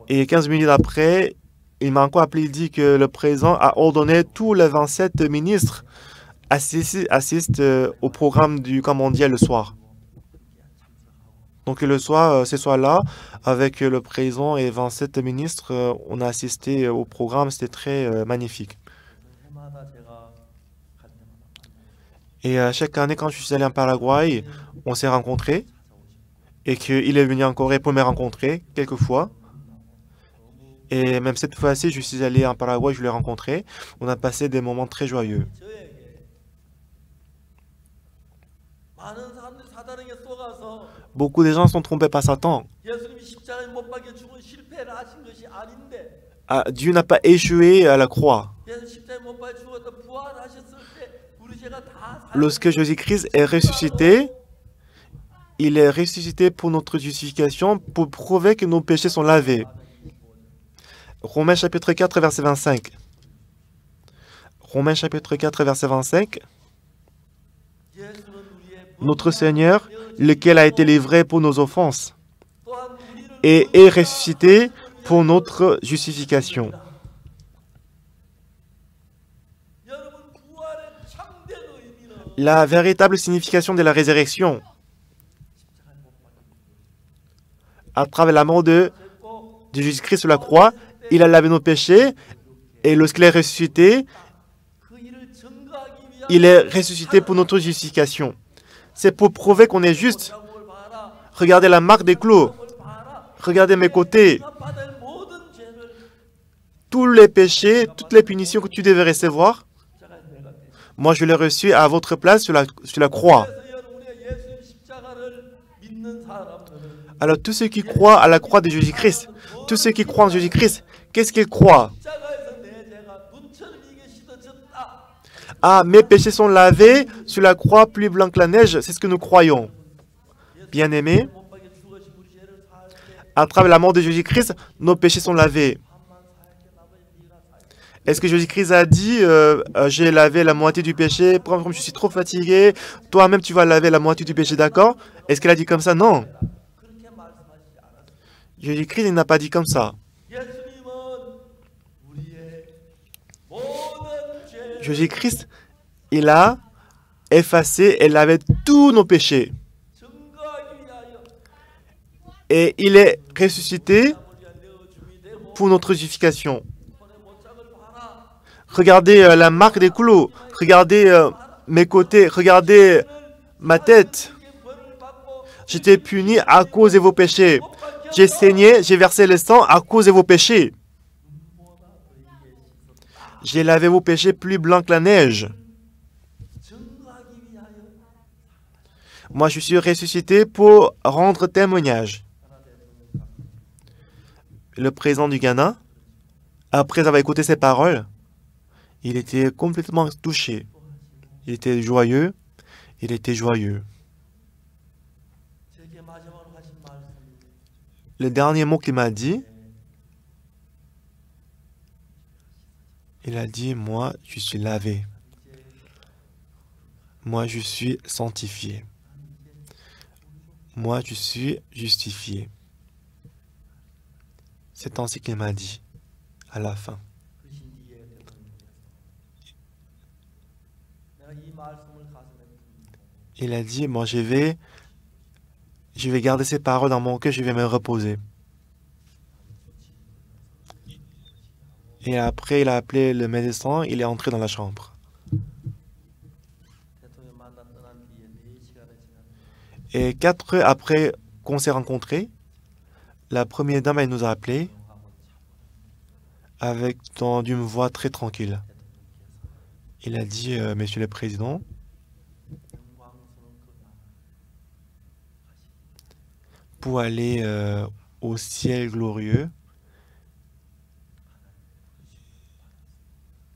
Et 15 minutes après, il m'a encore appelé. Il dit que le président a ordonné tous les 27 ministres assistent au programme du camp mondial le soir. Donc le soir, ce soir-là, avec le président et 27 ministres, on a assisté au programme. C'était très magnifique. Et chaque année, quand je suis allé en Paraguay, on s'est rencontrés. Et qu'il est venu encore pour me rencontrer quelques fois. Et même cette fois-ci, je suis allé en Paraguay, je l'ai rencontré. On a passé des moments très joyeux. Beaucoup de gens sont trompés par Satan. Dieu n'a pas échoué à la croix. Lorsque Jésus-Christ est ressuscité, il est ressuscité pour notre justification, pour prouver que nos péchés sont lavés. Romains chapitre 4, verset 25. Romains chapitre 4, verset 25. Notre Seigneur, lequel a été livré pour nos offenses, et est ressuscité pour notre justification. La véritable signification de la résurrection, à travers la mort de Jésus-Christ sur la croix, il a lavé nos péchés, et lorsqu'il est ressuscité, il est ressuscité pour notre justification. C'est pour prouver qu'on est juste, Regardez la marque des clous. Regardez mes côtés. Tous les péchés, toutes les punitions que tu devais recevoir, moi je l'ai reçu à votre place sur la croix. Alors tous ceux qui croient à la croix de Jésus-Christ, tous ceux qui croient en Jésus-Christ, qu'est-ce qu'ils croient? Ah, mes péchés sont lavés sur la croix plus blanc que la neige, c'est ce que nous croyons. Bien-aimés, à travers la mort de Jésus-Christ, nos péchés sont lavés. Est-ce que Jésus-Christ a dit j'ai lavé la moitié du péché, comme je suis trop fatigué, toi-même tu vas laver la moitié du péché, d'accord? Est-ce qu'il a dit comme ça? Non. Jésus-Christ il n'a pas dit comme ça. Jésus-Christ, il a effacé et lavé tous nos péchés. Et il est ressuscité pour notre justification. Regardez la marque des clous. Regardez mes côtés. Regardez ma tête. J'étais puni à cause de vos péchés. J'ai saigné, j'ai versé le sang à cause de vos péchés. J'ai lavé vos péchés plus blancs que la neige. Moi, je suis ressuscité pour rendre témoignage. Le président du Ghana, après avoir écouté ces paroles, il était complètement touché. Il était joyeux. Il était joyeux. Le dernier mot qu'il m'a dit, il a dit, moi, je suis lavé. Moi, je suis sanctifié. Moi, je suis justifié. C'est ainsi qu'il m'a dit, à la fin. Il a dit, moi, je vais garder ces paroles dans mon cœur, je vais me reposer. Et après, il a appelé le médecin, il est entré dans la chambre. Et 4 heures après qu'on s'est rencontrés, la première dame, elle nous a appelés avec d'une voix très tranquille. Il a dit, Monsieur le Président, pour aller au ciel glorieux,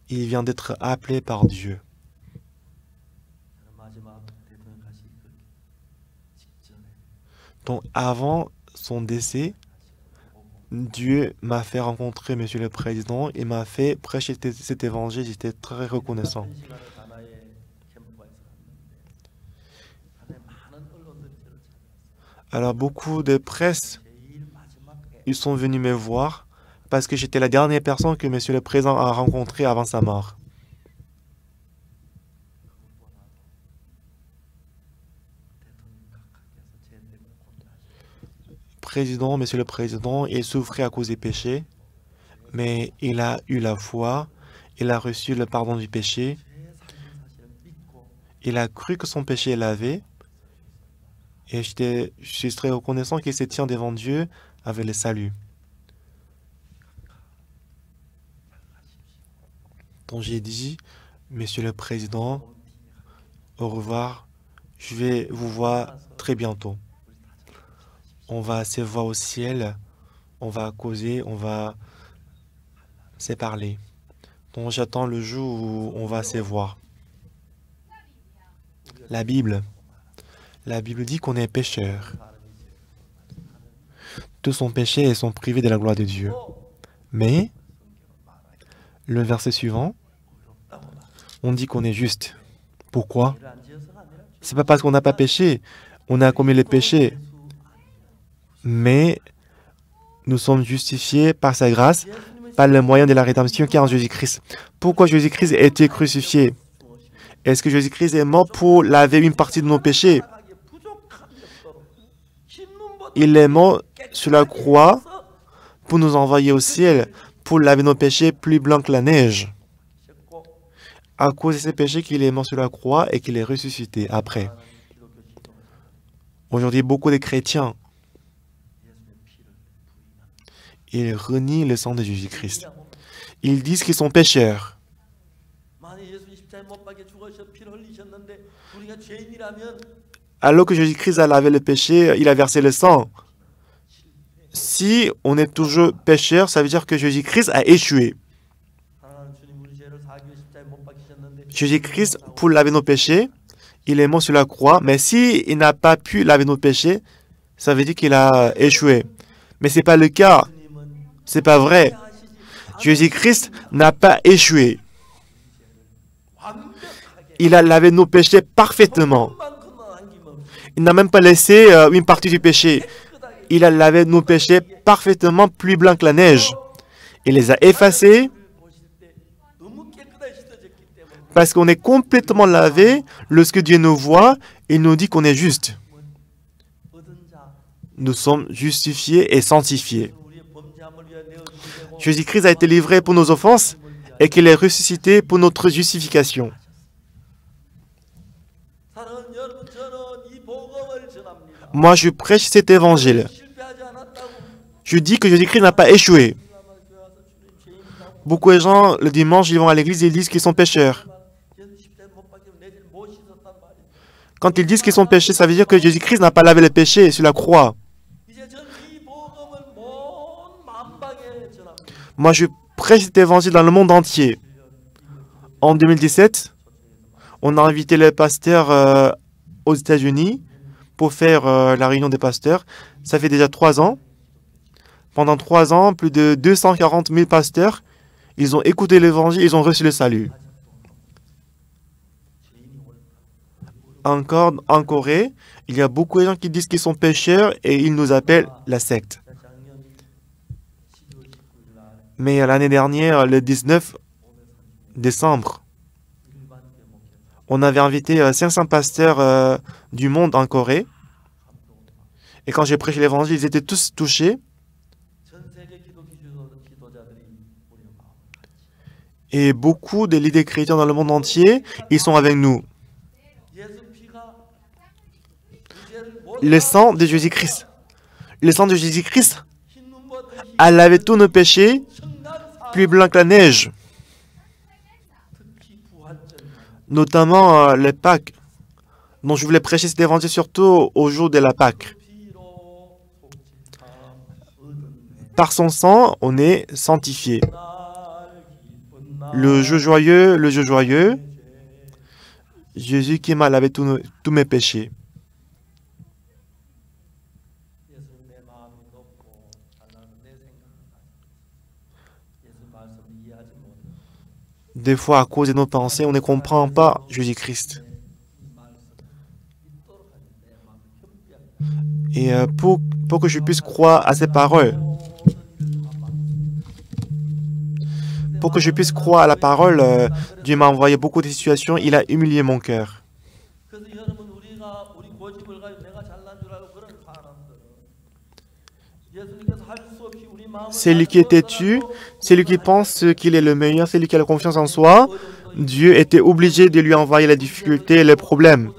il vient d'être appelé par Dieu. Donc avant son décès, Dieu m'a fait rencontrer Monsieur le Président et m'a fait prêcher cet évangile. J'étais très reconnaissant. Alors beaucoup de presse, ils sont venus me voir parce que j'étais la dernière personne que Monsieur le Président a rencontrée avant sa mort. Monsieur le Président, il souffrait à cause des péchés, mais il a eu la foi, il a reçu le pardon du péché, il a cru que son péché est lavé, et je suis très reconnaissant qu'il se tient devant Dieu avec le salut. Donc j'ai dit, Monsieur le Président, au revoir, je vais vous voir très bientôt. On va se voir au ciel, on va causer, on va se parler. Donc j'attends le jour où on va se voir. La Bible dit qu'on est pécheur. Tous sont péchés et sont privés de la gloire de Dieu. Mais, le verset suivant, on dit qu'on est juste. Pourquoi? C'est pas parce qu'on n'a pas péché, on a commis les péchés. Mais nous sommes justifiés par sa grâce, par le moyen de la rédemption qui est en Jésus-Christ. Pourquoi Jésus-Christ a été crucifié? Est-ce que Jésus-Christ est mort pour laver une partie de nos péchés? Il est mort sur la croix pour nous envoyer au ciel, pour laver nos péchés plus blancs que la neige. À cause de ces péchés qu'il est mort sur la croix et qu'il est ressuscité après. Aujourd'hui, beaucoup de chrétiens, ils renient le sang de Jésus-Christ. Ils disent qu'ils sont pécheurs. Alors que Jésus-Christ a lavé le péché, il a versé le sang. Si on est toujours pécheur, ça veut dire que Jésus-Christ a échoué. Jésus-Christ, pour laver nos péchés, il est mort sur la croix, mais s'il n'a pas pu laver nos péchés, ça veut dire qu'il a échoué. Mais ce n'est pas le cas. Ce n'est pas vrai. Jésus-Christ n'a pas échoué. Il a lavé nos péchés parfaitement. Il n'a même pas laissé une partie du péché. Il a lavé nos péchés parfaitement plus blancs que la neige. Il les a effacés parce qu'on est complètement lavé. Lorsque Dieu nous voit, il nous dit qu'on est juste. Nous sommes justifiés et sanctifiés. Jésus-Christ a été livré pour nos offenses et qu'il est ressuscité pour notre justification. Moi, je prêche cet évangile. Je dis que Jésus-Christ n'a pas échoué. Beaucoup de gens, le dimanche, ils vont à l'église et ils disent qu'ils sont pécheurs. Quand ils disent qu'ils sont péchés, ça veut dire que Jésus-Christ n'a pas lavé les péchés sur la croix. Moi, je prêche cet évangile dans le monde entier. En 2017, on a invité les pasteurs aux États-Unis pour faire la réunion des pasteurs. Ça fait déjà 3 ans. Pendant 3 ans, plus de 240 000 pasteurs, ils ont écouté l'évangile, ils ont reçu le salut. Encore en Corée, il y a beaucoup de gens qui disent qu'ils sont pécheurs et ils nous appellent la secte. Mais l'année dernière, le 19 décembre, on avait invité 500 pasteurs du monde en Corée. Et quand j'ai prêché l'évangile, ils étaient tous touchés. Et beaucoup de leaders chrétiens dans le monde entier, ils sont avec nous. Le sang de Jésus-Christ. Le sang de Jésus-Christ a lavé tous nos péchés, plus blanc que la neige. Notamment les Pâques, dont je voulais prêcher cet évangile surtout au jour de la Pâque. Par son sang, on est sanctifié. Le jour joyeux, Jésus qui m'a lavé tous mes péchés. Des fois, à cause de nos pensées, on ne comprend pas Jésus-Christ. Et pour que je puisse croire à ces paroles, pour que je puisse croire à la parole, Dieu m'a envoyé beaucoup de situations, il a humilié mon cœur. C'est lui qui est têtu, c'est lui qui pense qu'il est le meilleur, c'est lui qui a la confiance en soi. Dieu était obligé de lui envoyer les difficultés et les problèmes.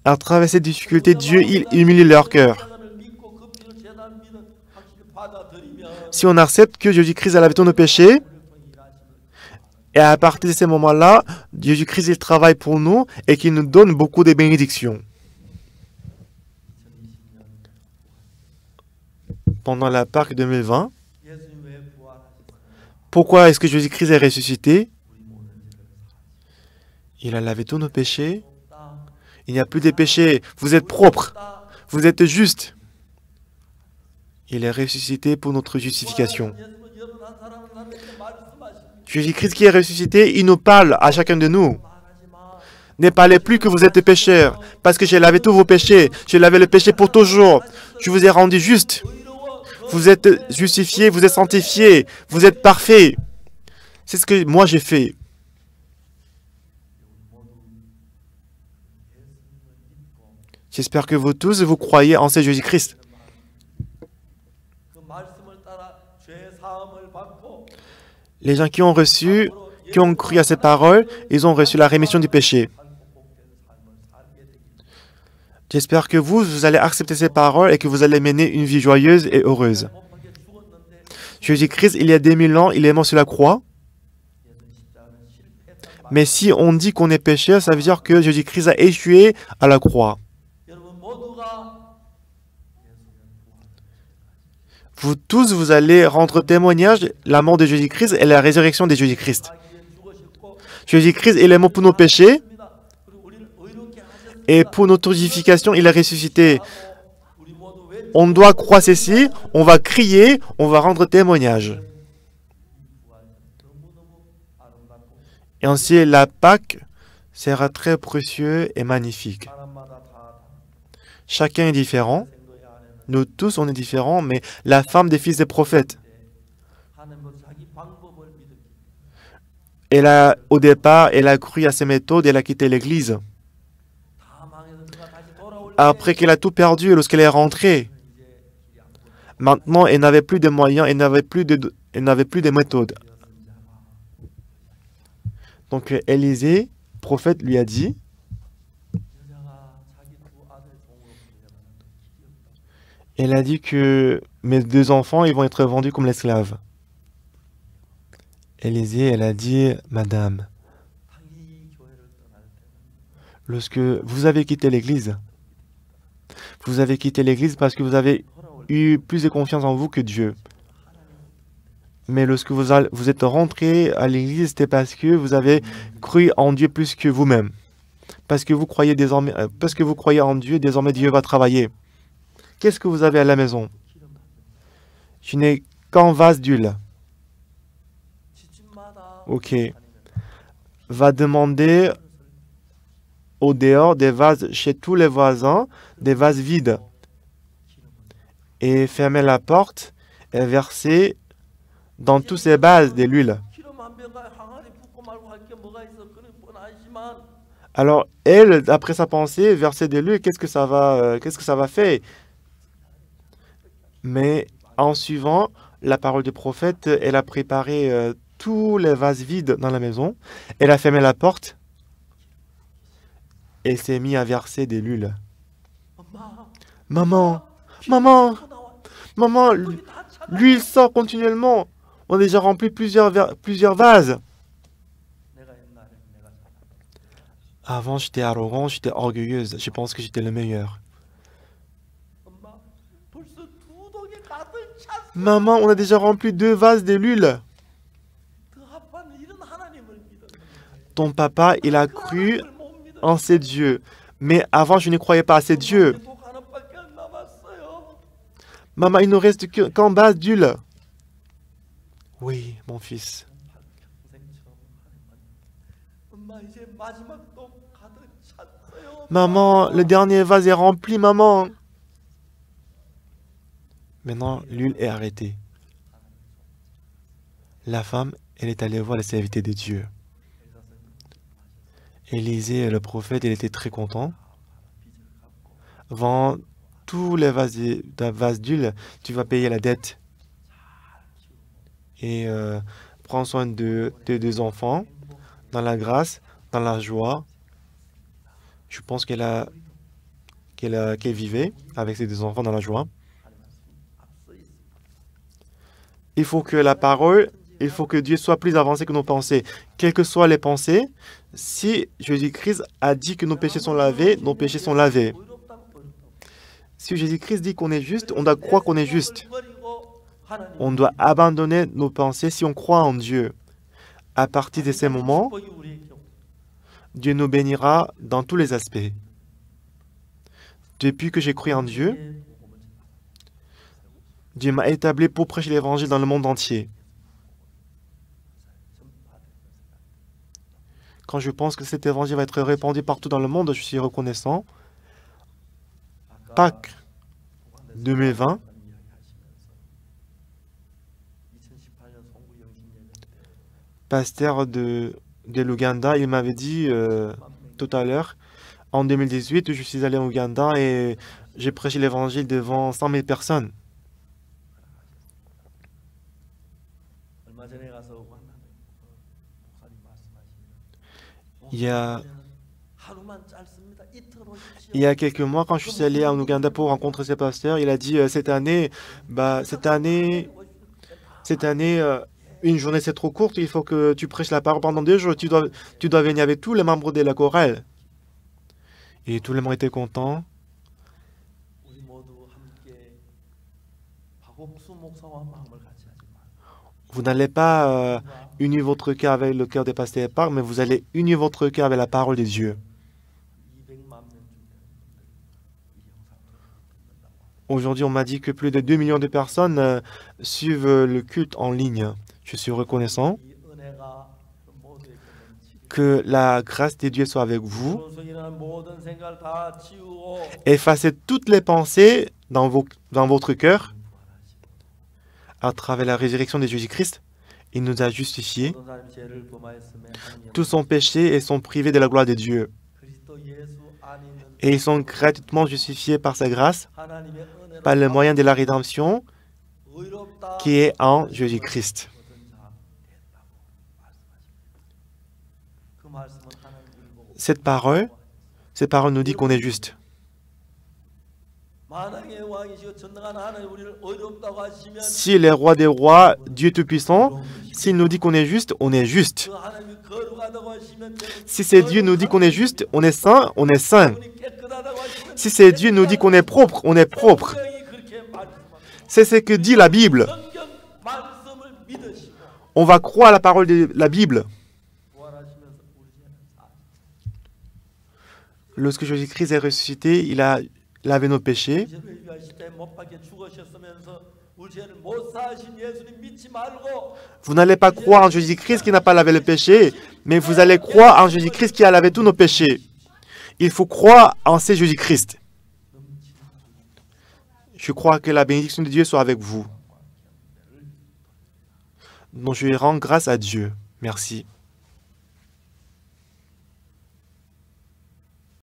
À travers ces difficultés, Dieu il humilie leur cœur. Si on accepte que Jésus-Christ a lavé tous nos péchés, et à partir de ces moments-là, Jésus-Christ il travaille pour nous et qu'il nous donne beaucoup de bénédictions. Pendant la Pâque 2020, pourquoi est-ce que Jésus-Christ est ressuscité? Il a lavé tous nos péchés. Il n'y a plus de péchés. Vous êtes propres. Vous êtes justes. Il est ressuscité pour notre justification. Jésus-Christ qui est ressuscité, il nous parle à chacun de nous. Ne parlez plus que vous êtes pécheurs, parce que j'ai lavé tous vos péchés. J'ai lavé le péché pour toujours. Je vous ai rendu juste. Vous êtes justifiés, vous êtes sanctifiés, vous êtes parfaits. C'est ce que moi j'ai fait. J'espère que vous tous, vous croyez en ce Jésus-Christ. Les gens qui ont reçu, qui ont cru à ces paroles, ils ont reçu la rémission du péché. J'espère que vous allez accepter ces paroles et que vous allez mener une vie joyeuse et heureuse. Jésus-Christ, il y a 2000 ans, il est mort sur la croix. Mais si on dit qu'on est pécheur, ça veut dire que Jésus-Christ a échoué à la croix. Vous tous, vous allez rendre témoignage de la mort de Jésus-Christ et la résurrection de Jésus-Christ. Jésus-Christ, il est mort pour nos péchés et pour notre justification, il est ressuscité. On doit croire ceci, on va crier, on va rendre témoignage. Et ainsi, la Pâque sera très précieux et magnifique. Chacun est différent. Nous tous, on est différents, mais la femme des fils des prophètes, au départ, elle a cru à ses méthodes, elle a quitté l'église. Après qu'elle a tout perdu, lorsqu'elle est rentrée, maintenant, elle n'avait plus de moyens, elle n'avait plus de méthodes. Donc, Élisée, prophète, lui a dit, elle a dit que mes 2 enfants, ils vont être vendus comme l'esclave. Élisée, elle a dit, Madame, lorsque vous avez quitté l'église, vous avez quitté l'église parce que vous avez eu plus de confiance en vous que Dieu. Mais lorsque vous êtes rentré à l'église, c'était parce que vous avez cru en Dieu plus que vous-même. Parce que vous croyez en Dieu, désormais Dieu va travailler. Qu'est-ce que vous avez à la maison? Je n'ai qu'un vase d'huile. Ok. Va demander au dehors des vases chez tous les voisins, des vases vides. Et fermer la porte et verser dans tous ces vases de l'huile. Alors, elle, après sa pensée, verser de l'huile, qu'est-ce que ça va faire? Mais en suivant la parole du prophète, elle a préparé tous les vases vides dans la maison. Elle a fermé la porte et s'est mise à verser de l'huile. Maman, maman, maman, l'huile sort continuellement. On a déjà rempli plusieurs vases. Avant, j'étais arrogant, j'étais orgueilleuse. Je pense que j'étais le meilleur. Maman, on a déjà rempli 2 vases de l'huile. Ton papa, il a cru en ces dieux. Mais avant, je ne croyais pas à ces dieux. Maman, il ne reste qu'un vase d'huile. Oui, mon fils. Maman, le dernier vase est rempli, maman. Maintenant, l'huile est arrêtée. La femme, elle est allée voir la serviteur de Dieu. Élisée, le prophète, il était très content. Vends tous les vases d'huile, tu vas payer la dette. Et prends soin de tes 2 enfants, dans la grâce, dans la joie. Je pense qu'elle vivait avec ses 2 enfants dans la joie. Il faut que Dieu soit plus avancé que nos pensées. Quelles que soient les pensées, si Jésus-Christ a dit que nos péchés sont lavés, nos péchés sont lavés. Si Jésus-Christ dit qu'on est juste, on doit croire qu'on est juste. On doit abandonner nos pensées si on croit en Dieu. À partir de ces moments, Dieu nous bénira dans tous les aspects. Depuis que j'ai cru en Dieu, Dieu m'a établi pour prêcher l'évangile dans le monde entier. Quand je pense que cet évangile va être répandu partout dans le monde, je suis reconnaissant. Pâques 2020, pasteur de l'Ouganda, il m'avait dit tout à l'heure, en 2018, je suis allé au Ouganda et j'ai prêché l'évangile devant 100 000 personnes. Il y a Il y a quelques mois, quand je suis allé en Ouganda pour rencontrer ces pasteurs, il a dit cette année, une journée c'est trop courte, il faut que tu prêches la parole pendant 2 jours, tu dois venir avec tous les membres de la chorale. Et tous les membres étaient contents. Vous n'allez pas unir votre cœur avec le cœur des pasteurs Park, mais vous allez unir votre cœur avec la parole de Dieu. Aujourd'hui, on m'a dit que plus de 2 millions de personnes suivent le culte en ligne. Je suis reconnaissant que la grâce de Dieu soit avec vous. Effacez toutes les pensées dans votre cœur à travers la résurrection de Jésus-Christ. Il nous a justifiés. Tous sont péchés et sont privés de la gloire de Dieu. Et ils sont gratuitement justifiés par sa grâce, par le moyen de la rédemption qui est en Jésus-Christ. Cette parole nous dit qu'on est juste. Si le roi des rois, Dieu Tout-Puissant, s'il nous dit qu'on est juste, on est juste. Si c'est Dieu nous dit qu'on est juste, on est saint, on est saint. Si c'est Dieu nous dit qu'on est propre, on est propre. C'est ce que dit la Bible. On va croire à la parole de la Bible. Lorsque Jésus-Christ est ressuscité, il a lavé nos péchés. Vous n'allez pas croire en Jésus-Christ qui n'a pas lavé le péché, mais vous allez croire en Jésus-Christ qui a lavé tous nos péchés. Il faut croire en ce Jésus-Christ. Je crois que la bénédiction de Dieu soit avec vous. Donc je rends grâce à Dieu. Merci.